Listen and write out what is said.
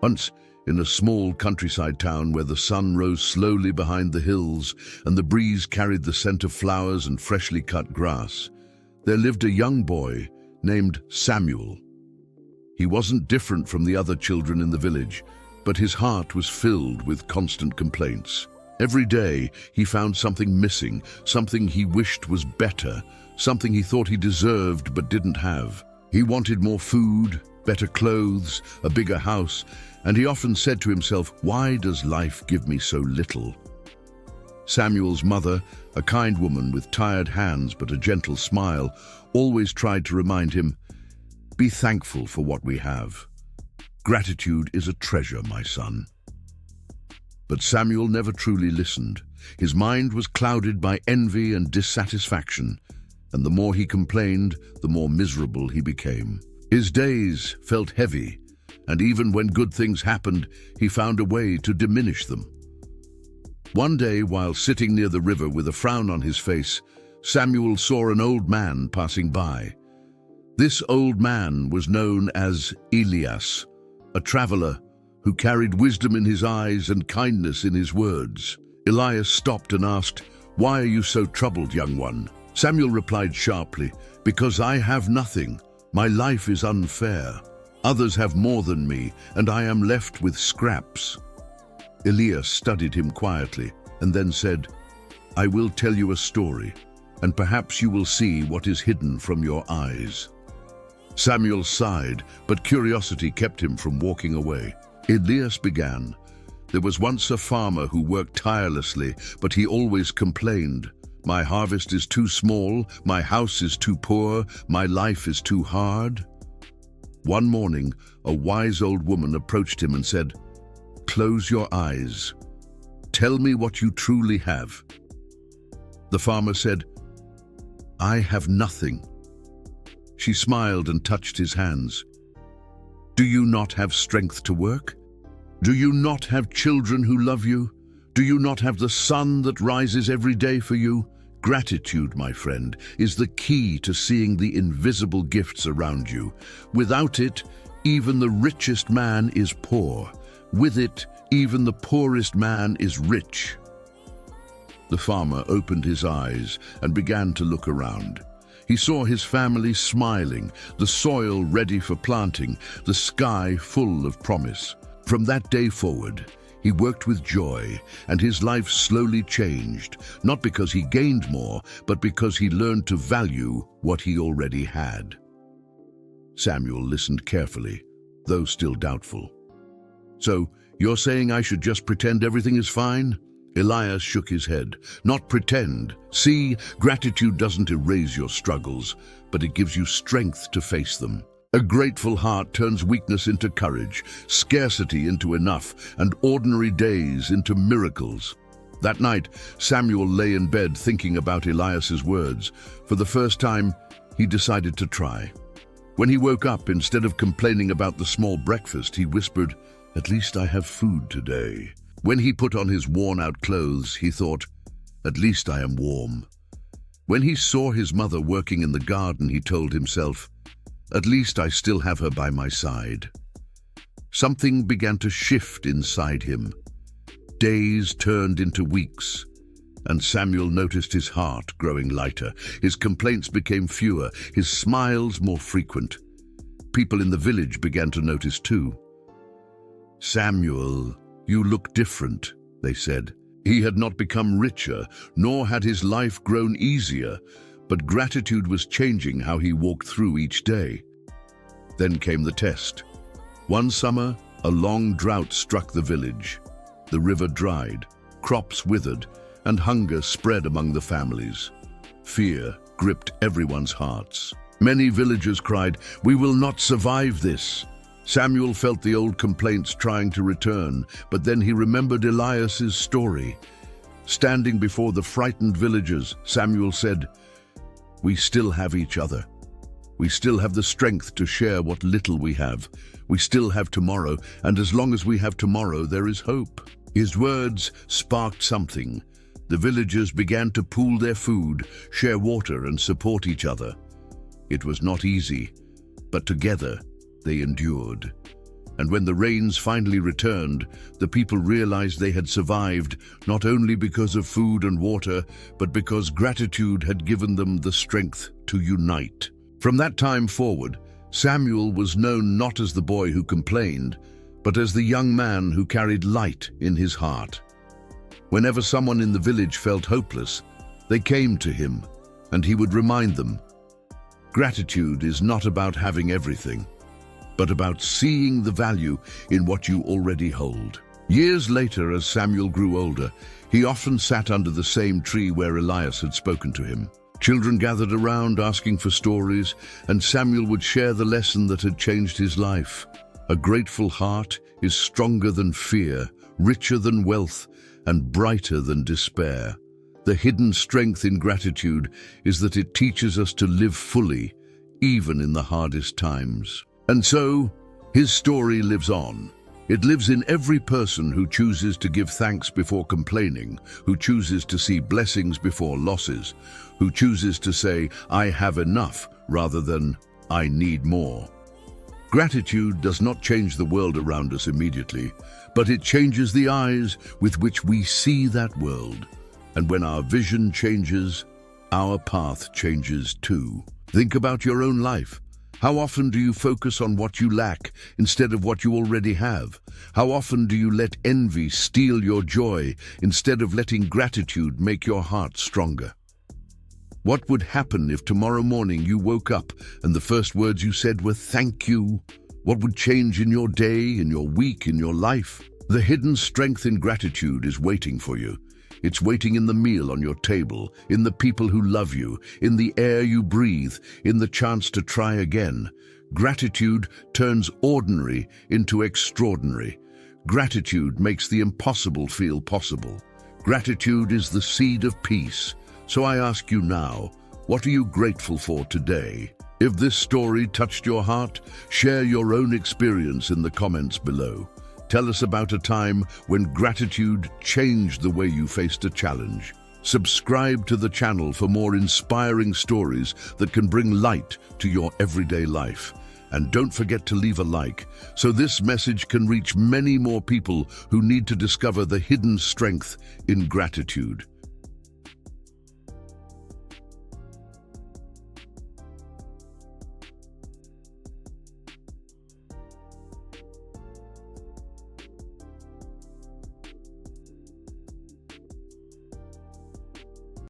Once, in a small countryside town where the sun rose slowly behind the hills and the breeze carried the scent of flowers and freshly cut grass, there lived a young boy named Samuel. He wasn't different from the other children in the village, but his heart was filled with constant complaints. Every day he found something missing, something he wished was better, something he thought he deserved but didn't have. He wanted more food, better clothes, a bigger house, and he often said to himself, "Why does life give me so little?" Samuel's mother, a kind woman with tired hands but a gentle smile, always tried to remind him, "Be thankful for what we have. Gratitude is a treasure, my son." But Samuel never truly listened. His mind was clouded by envy and dissatisfaction, and the more he complained, the more miserable he became. His days felt heavy, and even when good things happened, he found a way to diminish them. One day, while sitting near the river with a frown on his face, Samuel saw an old man passing by. This old man was known as Elias, a traveler who carried wisdom in his eyes and kindness in his words. Elias stopped and asked, "Why are you so troubled, young one?" Samuel replied sharply, "Because I have nothing. My life is unfair. Others have more than me, and I am left with scraps." Elias studied him quietly and then said, "I will tell you a story, and perhaps you will see what is hidden from your eyes." Samuel sighed, but curiosity kept him from walking away. Elias began, "There was once a farmer who worked tirelessly, but he always complained. 'My harvest is too small, my house is too poor, my life is too hard.' One morning, a wise old woman approached him and said, 'Close your eyes. Tell me what you truly have.' The farmer said, 'I have nothing.' She smiled and touched his hands. 'Do you not have strength to work? Do you not have children who love you? Do you not have the sun that rises every day for you?' Gratitude, my friend, is the key to seeing the invisible gifts around you. Without it, even the richest man is poor. With it, even the poorest man is rich." The farmer opened his eyes and began to look around. He saw his family smiling, the soil ready for planting, the sky full of promise. From that day forward, he worked with joy, and his life slowly changed, not because he gained more, but because he learned to value what he already had. Samuel listened carefully, though still doubtful. "So, you're saying I should just pretend everything is fine?" Elias shook his head. "Not pretend. See, gratitude doesn't erase your struggles, but it gives you strength to face them. A grateful heart turns weakness into courage, scarcity into enough, and ordinary days into miracles." That night, Samuel lay in bed thinking about Elias's words. For the first time, he decided to try. When he woke up, instead of complaining about the small breakfast, he whispered, "At least I have food today." When he put on his worn-out clothes, he thought, "At least I am warm." When he saw his mother working in the garden, he told himself, "At least I still have her by my side." Something began to shift inside him. Days turned into weeks, and Samuel noticed his heart growing lighter. His complaints became fewer, his smiles more frequent. People in the village began to notice too. "Samuel, you look different," they said. He had not become richer, nor had his life grown easier, but gratitude was changing how he walked through each day. Then came the test. One summer, a long drought struck the village. The river dried, crops withered, and hunger spread among the families. Fear gripped everyone's hearts. Many villagers cried, "We will not survive this." Samuel felt the old complaints trying to return, but then he remembered Elias's story. Standing before the frightened villagers, Samuel said, "We still have each other. We still have the strength to share what little we have. We still have tomorrow, and as long as we have tomorrow, there is hope." His words sparked something. The villagers began to pool their food, share water, and support each other. It was not easy, but together they endured. And when the rains finally returned, the people realized they had survived not only because of food and water, but because gratitude had given them the strength to unite. From that time forward, Samuel was known not as the boy who complained, but as the young man who carried light in his heart. Whenever someone in the village felt hopeless, they came to him, and he would remind them, gratitude is not about having everything, but about seeing the value in what you already hold. Years later, as Samuel grew older, he often sat under the same tree where Elias had spoken to him. Children gathered around asking for stories, and Samuel would share the lesson that had changed his life. A grateful heart is stronger than fear, richer than wealth, and brighter than despair. The hidden strength in gratitude is that it teaches us to live fully, even in the hardest times. And so, his story lives on. It lives in every person who chooses to give thanks before complaining, who chooses to see blessings before losses, who chooses to say, I have enough, rather than, I need more. Gratitude does not change the world around us immediately, but it changes the eyes with which we see that world. And when our vision changes, our path changes too. Think about your own life. How often do you focus on what you lack instead of what you already have? How often do you let envy steal your joy instead of letting gratitude make your heart stronger? What would happen if tomorrow morning you woke up and the first words you said were thank you? What would change in your day, in your week, in your life? The hidden strength in gratitude is waiting for you. It's waiting in the meal on your table, in the people who love you, in the air you breathe, in the chance to try again. Gratitude turns ordinary into extraordinary. Gratitude makes the impossible feel possible. Gratitude is the seed of peace. So I ask you now, what are you grateful for today? If this story touched your heart, share your own experience in the comments below. Tell us about a time when gratitude changed the way you faced a challenge. Subscribe to the channel for more inspiring stories that can bring light to your everyday life. And don't forget to leave a like, so this message can reach many more people who need to discover the hidden strength in gratitude.